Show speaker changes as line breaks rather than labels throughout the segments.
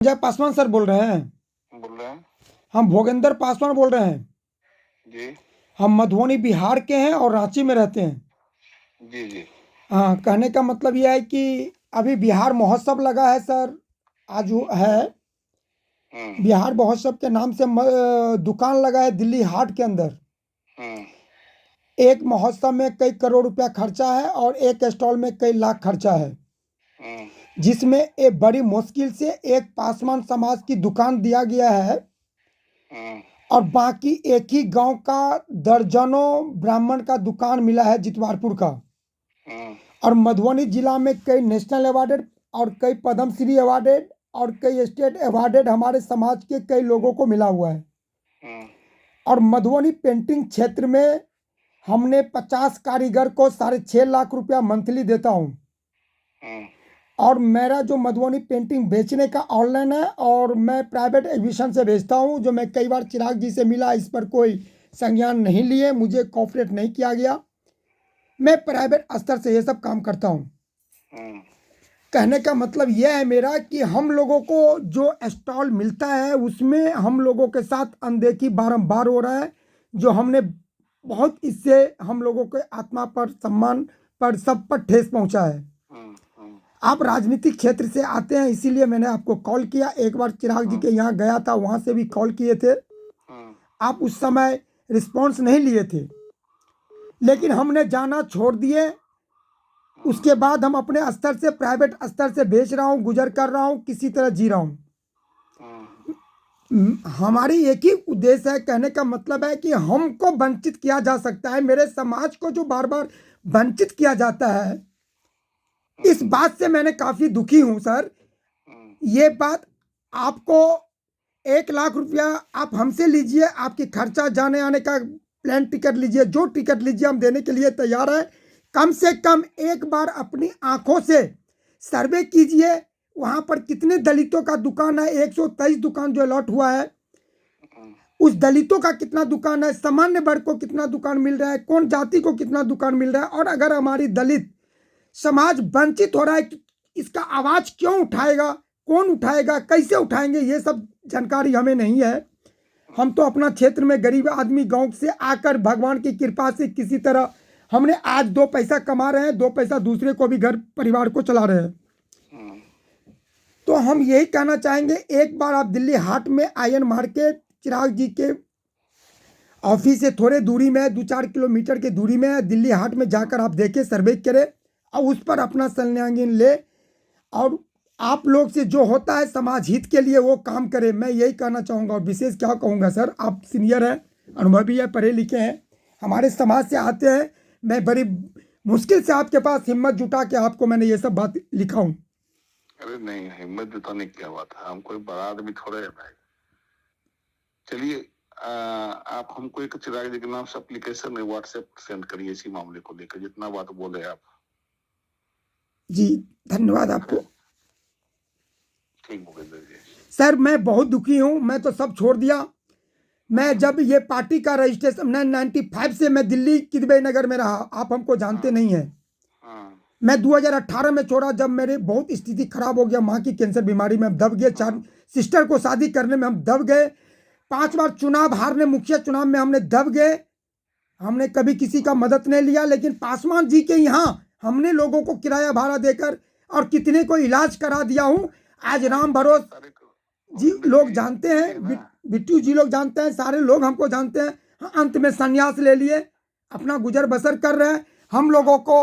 जय पासवान सर बोल रहे हैं।
बोल रहे हैं
हम भोगेंद्र पासवान बोल रहे हैं।
जी।
हम मधुबनी बिहार के हैं और रांची में रहते हैं।
जी जी।
हाँ, कहने का मतलब यह है कि अभी बिहार महोत्सव लगा है सर। आज है
हम्म
बिहार महोत्सव के नाम से दुकान लगा है दिल्ली हाट के अंदर।
हम्म
एक महोत्सव में कई करोड़ रुपया खर्चा है और एक स्टॉल में कई लाख खर्चा है,
हम्म
जिसमें एक बड़ी मुश्किल से एक पासवान समाज की दुकान दिया गया है
हम्म
और बाकी एक ही गांव का दर्जनों ब्राह्मण का दुकान मिला है जितवारपुर का।
हम्म
और मधुबनी जिला में कई नेशनल अवार्डेड और कई पद्मश्री अवार्डेड और कई स्टेट अवार्डेड हमारे समाज के कई लोगों को मिला हुआ है।
हम्म
और मधुबनी पेंटिंग क्षेत्र में हमने 50 कारीगर को 6.5 लाख रुपया मंथली देता हूँ।
हम्म
और मेरा जो मधुबनी पेंटिंग बेचने का ऑनलाइन है और मैं प्राइवेट एग्जीबिशन से बेचता हूँ, जो मैं कई बार चिराग जी से मिला, इस पर कोई संज्ञान नहीं लिए, मुझे कोऑपरेट नहीं किया गया। मैं प्राइवेट स्तर से ये सब काम करता हूँ।
हम्म
कहने का मतलब यह है मेरा कि हम लोगों को जो स्टॉल मिलता है उसमें हम लोगों के साथ अनदेखी बारंबार हो रहा है, जो हमने बहुत इससे हम लोगों के आत्मा पर, सम्मान पर, सब पर ठेस पहुंचा है।
हम्म हम्म
आप राजनीतिक क्षेत्र से आते हैं, इसीलिए मैंने आपको कॉल किया। एक बार चिराग जी के यहाँ गया था, वहां से भी कॉल किए थे,
हम्म
आप उस समय रिस्पॉन्स नहीं लिए थे, लेकिन हमने जाना छोड़ दिए। उसके बाद हम अपने स्तर से, प्राइवेट स्तर से बेच रहा हूँ, गुजर कर रहा हूँ, किसी तरह जी रहा हूँ। हमारी एक ही उद्देश्य है, कहने का मतलब है कि हमको वंचित किया जा सकता है, मेरे समाज को जो बार बार वंचित किया जाता है, इस बात से मैंने काफी दुखी हूं सर। ये बात आपको 1 लाख रुपया आप हमसे लीजिए, आपकी खर्चा जाने आने का प्लेन टिकट लीजिए, जो टिकट लीजिए हम देने के लिए तैयार है। कम से कम एक बार अपनी आंखों से सर्वे कीजिए, वहां पर कितने दलितों का दुकान है। 123 दुकान जो अलॉट हुआ है, उस दलितों का कितना दुकान है, सामान्य वर्ग को कितना दुकान मिल रहा है, कौन जाति को कितना दुकान मिल रहा है। और अगर हमारी दलित समाज वंचित हो रहा है, इसका आवाज क्यों उठाएगा, कौन उठाएगा, कैसे उठाएंगे, ये सब जानकारी हमें नहीं है। हम तो अपना क्षेत्र में गरीब आदमी गांव से आकर भगवान की कृपा से किसी तरह हमने आज 2 पैसा कमा रहे हैं, 2 पैसा दूसरे को भी घर परिवार को चला रहे हैं। तो हम यही कहना चाहेंगे, एक बार आप दिल्ली हाट में आयन मार्केट चिराग जी के ऑफिस से थोड़े दूरी में, 2-4 किलोमीटर की दूरी में दिल्ली हाट में जाकर आप देखें, सर्वे करें और उस पर अपना संज्ञान ले, और आप लोग से जो होता है समाज हित के लिए वो काम करें। मैं यही कहना चाहूँगा। और विशेष क्या कहूँगा सर, आप सीनियर हैं, अनुभवी है, पढ़े लिखे हैं, हमारे समाज से आते हैं। मैं बड़ी मुश्किल से आपके पास हिम्मत जुटा के आपको मैंने ये सब बात लिखा हूँ।
अरे नहीं, हिम्मत जुटाने की क्या बात है, हम कोई बड़ा आदमी थोड़े है भाई। चलिए, आप हमको एक चिराग जी के नाम से एप्लीकेशन में व्हाट्सएप सेंड करिए इसी मामले को लेकर, जितना बात बोले आप।
जी, धन्यवाद आपको।
ठीक भूपेंद्र जी।
सर मैं बहुत दुखी हूँ, मैं तो सब छोड़ दिया। मैं जब ये पार्टी का रजिस्ट्रेशन 1995 से मैं दिल्ली किदवई नगर में रहा, आप हमको जानते नहीं हैं। मैं 2018 में छोड़ा, जब मेरे बहुत स्थिति खराब हो गया, माँ की कैंसर बीमारी में हम दब गए, 4 सिस्टर को शादी करने में हम दब गए, 5 बार चुनाव हारने, मुखिया चुनाव में हमने दब गए। हमने कभी किसी का मदद नहीं लिया, लेकिन पासवान जी के यहाँ हमने लोगों को किराया भाड़ा देकर और कितने को इलाज करा दिया हूँ। आज राम भरोसे जी लोग जानते हैं, बिट्टू जी लोग जानते हैं, सारे लोग हमको जानते हैं। हाँ, अंत में संन्यास ले लिए, अपना गुजर बसर कर रहे हैं। हम लोगों को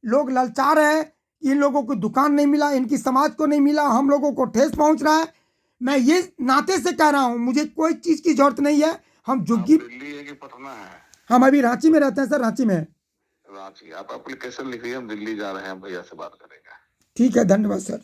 लोग ललचा रहे हैं, इन लोगों को दुकान नहीं मिला, इनकी समाज को नहीं मिला, हम लोगों को ठेस पहुंच रहा है। मैं ये नाते से कह रहा हूँ, मुझे कोई चीज़ की जरूरत नहीं है। हम जुग्गी,
दिल्ली है कि पटना है?
हम अभी रांची में रहते हैं सर, रांची में।
रांची, आप एप्लीकेशन लिखिए, हम दिल्ली जा रहे हैं, भैया से बात करेंगे।
ठीक है, धन्यवाद सर।